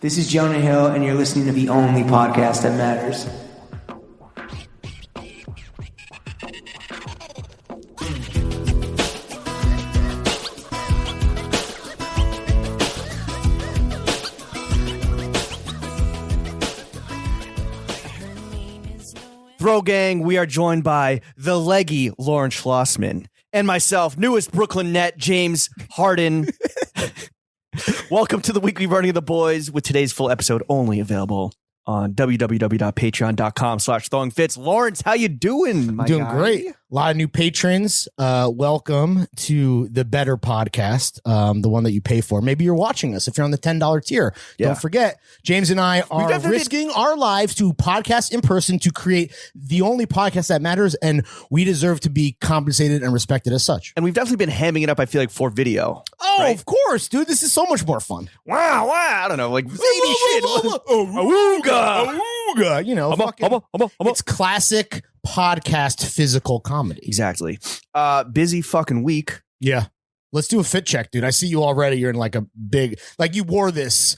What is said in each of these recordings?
This is Jonah Hill, and you're listening to the only podcast that matters. Throw Gang, we are joined by the leggy Lawrence Schlossman and myself, newest Brooklyn net, James Harden. Welcome to the weekly running of the boys with today's full episode only available on www.patreon.com/throwingfits. Lawrence, how you doing, my Doing guy? great. A lot of new patrons. Welcome to the better podcast, the one that you pay for. Maybe you're watching us if you're on the $10 tier. Yeah. Don't forget, James and I are definitely risking our lives to podcast in person to create the only podcast that matters, and we deserve to be compensated and respected as such. And we've definitely been hamming it up, I feel like, for video. Oh, right? of course, dude. This is so much more fun. Wow, I don't know, like zany shit. Awooga. You know, fucking- Humma. it's classic podcast physical comedy. Exactly. Busy fucking week. Yeah. Let's do a fit check, dude. I see you already. You're in like a big, like you wore this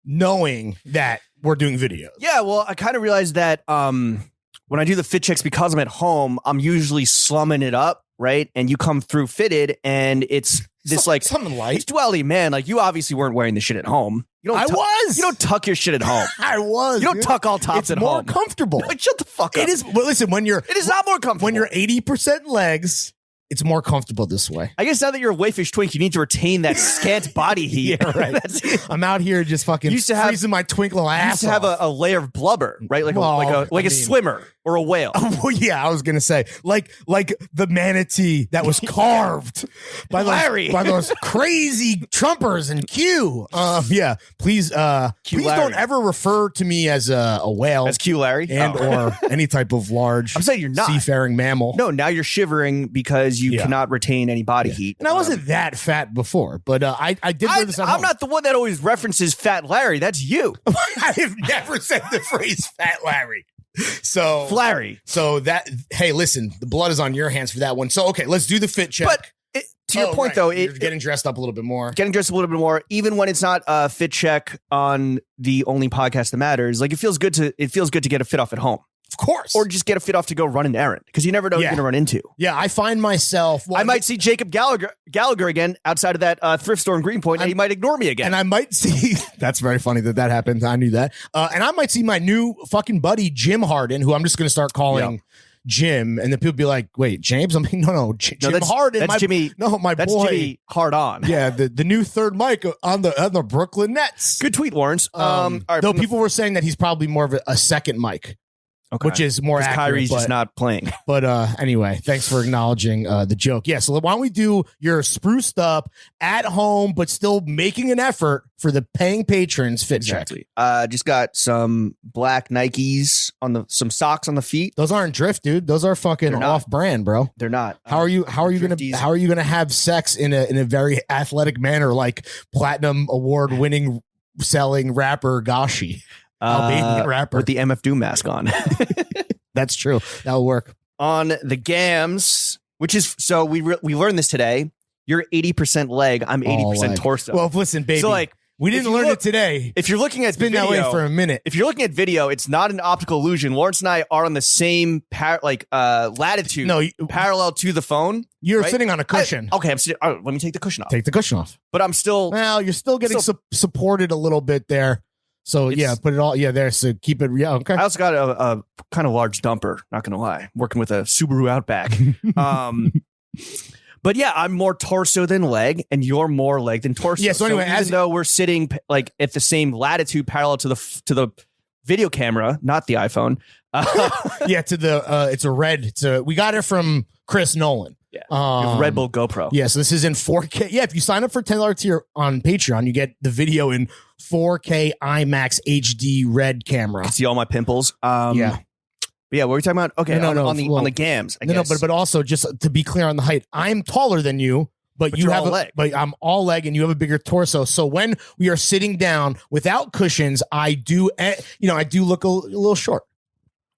knowing that we're doing videos. Yeah, well, I kind of realized that when I do the fit checks, because I'm at home, I'm usually slumming it up, right? And you come through fitted, and it's this like something it's light. duality, man. Like you obviously weren't wearing the shit at home. You don't. I was. You don't tuck your shit at home. I was. You don't dude. tuck all tops It's at more home. comfortable. Like, shut the fuck up. It is. Well, listen, when you're It is not more comfortable. when you're 80% legs, it's more comfortable this way. I guess now that you're a wayfish twink, you need to retain that scant body heat. Yeah, right. That's it. I'm out here just fucking Used to have- freezing my twinkle ass. You used to have off. a layer of blubber, right? Like Well, a I mean- swimmer or a whale. Well, yeah, I was gonna say like the manatee that was carved by Larry. those crazy Trumpers and Q. Yeah, please, please Larry. don't ever refer to me as a whale That's Q, Larry. and Oh. or any type of large. I'm saying you're not. seafaring mammal. No, now you're shivering because you Yeah. cannot retain any body heat. And I wasn't that fat before, but I did wear this at I'm home. not the one that always references Fat Larry. That's you, I have never said the phrase "Fat Larry." So Flarry. So that, hey, listen, the blood is on your hands for that one. So, okay, let's do the fit check. But to your Oh, point, right. though, You're getting dressed up a little bit more. getting dressed a little bit more, even when it's not a fit check on the only podcast that matters, like it feels good to get a fit off at home, Of course. or just get a fit off to go run an errand because you never know what Yeah. you're going to run into. Yeah, I find myself. Well, I might see Jacob Gallagher again outside of that thrift store in Greenpoint, and he might ignore me again. and I might see. That's very funny that happened. I knew that. And I might see my new fucking buddy Jim Harden, who I'm just going to start calling Jim, and then people be like, "Wait, James?" I'm like, "No, Jim that's Harden." That's Jimmy. No, my That's boy. Jimmy Hard On. Yeah, the new third mic on the Brooklyn Nets. Good tweet, Lawrence. All right, Though from the- people were saying that he's probably more of a second mic, okay. which is more Because accurate. Kyrie's but, just not playing. But anyway, thanks for acknowledging the joke. Yeah, so why don't we do your spruced up at home, but still making an effort for the paying patrons fit check. Just got some black Nikes on some socks on the feet. Those aren't drift, dude. Those are fucking They're not. off brand, bro. They're not. How are you Drifties. gonna have sex in a very athletic manner like platinum award winning selling rapper Gashi? Albanian rapper. with the MF Doom mask on. That's true. That'll work. On the gams, which is so we learned this today. You're 80% leg. I'm 80% leg. torso. Well, listen, baby. so like we if didn't you learn look- it today. if you're looking at It's been that way for a minute. if you're looking at video, it's not an optical illusion. Lawrence and I are on the same latitude. No, parallel to the phone. you're right? sitting on a cushion. Okay, I'm sitting. Let me take the cushion off. Take the cushion off. But I'm still. Well, you're still getting supported a little bit there. So It's- yeah, put it all there. So keep it. Yeah, okay. I also got a kind of large dumper. Not gonna lie, working with a Subaru Outback. But yeah, I'm more torso than leg, and you're more leg than torso. Yeah, so anyway, even as- though we're sitting like at the same latitude, parallel to the video camera, not the iPhone. Yeah, to the it's a red. We got it from Chris Nolan. Yeah, Red Bull GoPro. Yeah, so this is in 4K. Yeah, if you sign up for $10 tier on Patreon, you get the video in 4K IMAX HD red camera. See all my pimples. Yeah. But yeah, what were we talking about? Okay, No, on the gams. I guess. but also just to be clear on the height, I'm taller than you. But you you're have all leg. but I'm all leg and you have a bigger torso. So when we are sitting down without cushions, I do look a little short.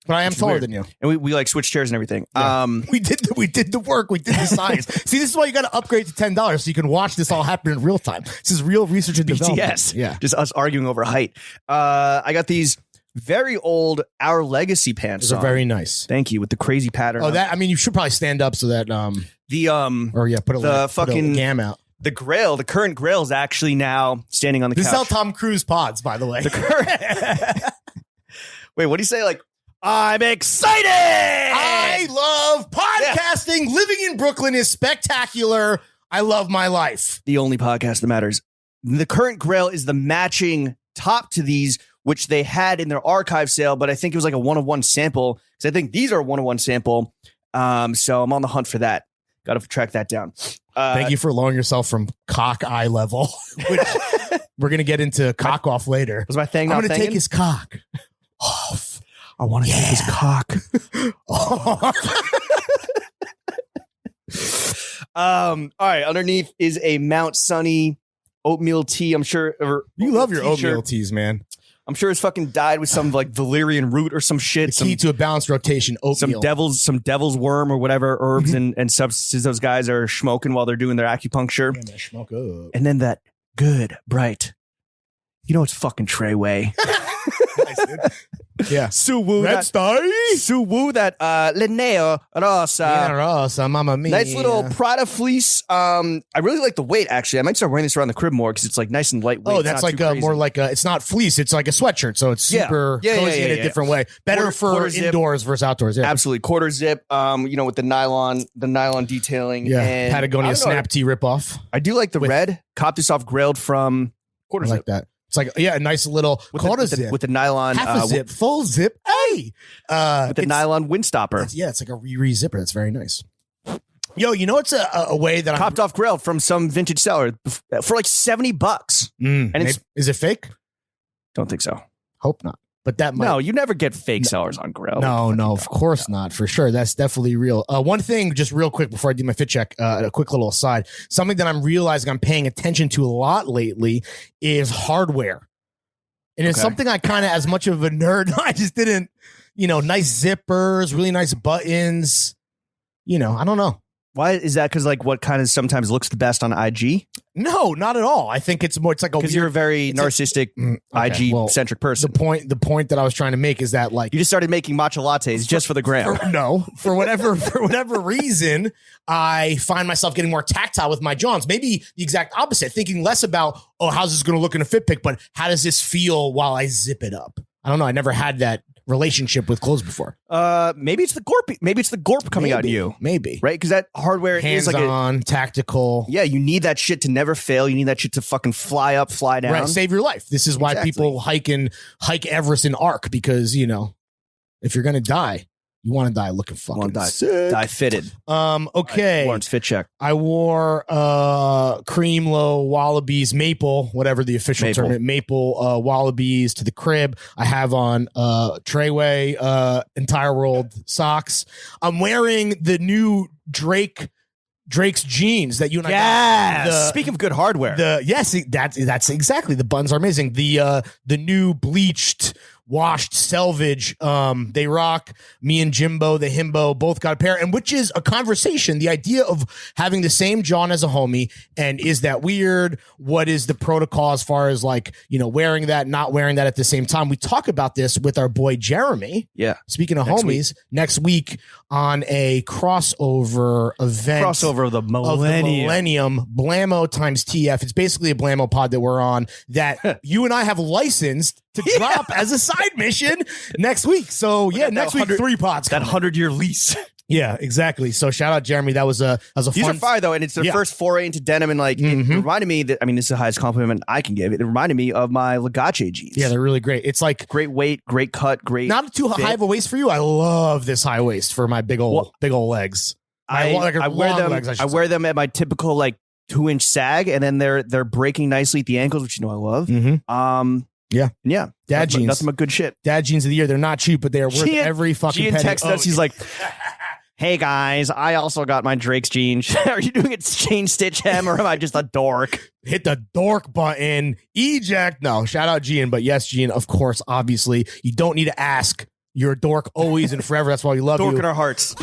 But I am Which is taller weird. than you. And we like switched chairs and everything. Yeah. We did the work. We did the science. See, this is why you got to upgrade to $10 so you can watch this all happen in real time. This is real research and development. BTS. Yeah. Just us arguing over height. I got these very old Our Legacy pants Those are on. very nice. Thank you, with the crazy pattern. Oh, that, I mean, you should probably stand up so that, put a gam out. The Grail, the current Grail is actually now standing on the This is couch. how Tom Cruise pods, by the way. Wait, what do you say? Like, I'm excited! I love podcasting. Yeah. Living in Brooklyn is spectacular. I love my life. The only podcast that matters. The current Grail is the matching top to these, which they had in their archive sale, but I think it was like a one-of-one sample, because I think these are a one-of-one sample. So I'm on the hunt for that. Got to track that down. Thank you for lowering yourself from cock eye level, which we're going to get into cock off later. Was my thing I'm not going to thangin'? take his cock off. I want to take his cock. All right. Underneath is a Mount Sunny oatmeal tea. I'm sure. You love your t-shirt. oatmeal teas, man. I'm sure it's fucking dyed with some like valerian root or some shit. The key to a balanced rotation, oatmeal. Some devil's worm or whatever herbs and substances those guys are smoking while they're doing their acupuncture. Yeah, man, smoke up. And then that good, bright. You know it's fucking Treyway. Nice, dude. Yeah. Suwu Red Star. that Linneo Rosa. Rosa, mamma mia. Nice little Prada fleece. I really like the weight, actually. I might start wearing this around the crib more because it's like nice and lightweight. Oh, that's like more like it's not fleece. It's like a sweatshirt. So it's super cozy in a different way. Better for indoors versus outdoors. Yeah. Absolutely. Quarter zip, with the nylon detailing. Yeah. And Patagonia Snap Tee ripoff. I do like the red. Cop this off Grailed from Quarter I like Zip. that. It's like, a nice little quarter zip. With the nylon. Half a zip, full zip. Hey! With the nylon windstopper. It's like a re zipper. That's very nice. Yo, you know it's a way that Copped off Grailed from some vintage seller for like $70. And it's is it fake? don't think so. Hope not. But that might. No, you never get fake sellers on Grailed. No, of course not. For sure. That's definitely real. One thing, just real quick before I do my fit check, a quick little aside. Something that I'm realizing I'm paying attention to a lot lately is hardware. And it's something I kind of, as much of a nerd, I just didn't, nice zippers, really nice buttons. I don't know. Why is that? Because like what kind of sometimes looks the best on IG? No, not at all. I think it's more. It's like because you're a very narcissistic IG centric person. The point that I was trying to make is that like you just started making matcha lattes just for the gram. For whatever reason, I find myself getting more tactile with my Johns. Maybe the exact opposite. Thinking less about how's this going to look in a fit pick, but how does this feel while I zip it up? I don't know. I never had that relationship with clothes before. Maybe it's the Gorp. Maybe it's the Gorp coming out of you. Maybe. Right? Because that hardware is like hands-on, tactical. Yeah, you need that shit to never fail. You need that shit to fucking fly up, fly down. Right, save your life. This is why people hike Everest in ARC because, if you're going to die, you want to die looking fucking sick. Die fitted. Okay. Lawrence fit check. I wore cream low wallabies maple, whatever the official term is, maple wallabies to the crib. I have on Treyway Entire World socks. I'm wearing the new Drake's jeans that you and I got. Speaking of good hardware. That's exactly. The buns are amazing. The new bleached washed selvage. They rock. Me and Jimbo, the himbo, both got a pair, and which is a conversation. The idea of having the same John as a homie, and is that weird? What is the protocol as far as like, wearing that, not wearing that at the same time? We talk about this with our boy Jeremy. Yeah. Speaking of homies, next week on a crossover event. Crossover of the millennium. Blammo times TF. It's basically a Blammo pod that we're on that you and I have licensed to drop as a side mission next week. So next week 3 pods. That 100-year lease. Yeah, exactly. So shout out Jeremy. That was a These fun. are fire though, and it's their first foray into denim, and like it reminded me that this is the highest compliment I can give. It reminded me of my Legace jeans. Yeah, they're really great. It's like great weight, great cut, great. Not too high of a waist for you. I love this high waist for my big old legs. I wear them. I wear them at my typical like 2-inch sag, and then they're breaking nicely at the ankles, which I love. Yeah. Dad jeans. Nothing but good shit. Dad jeans of the year. They're not cheap, but they are worth every fucking penny. Texted us. He's like, hey guys, I also got my Drake's jeans. Are you doing a chain stitch hem, or am I just a dork? Hit the dork button. Eject. No, shout out Gian, but yes, Gian, of course, obviously. You don't need to ask You're a dork always and forever. That's why we love Dork you. in our hearts.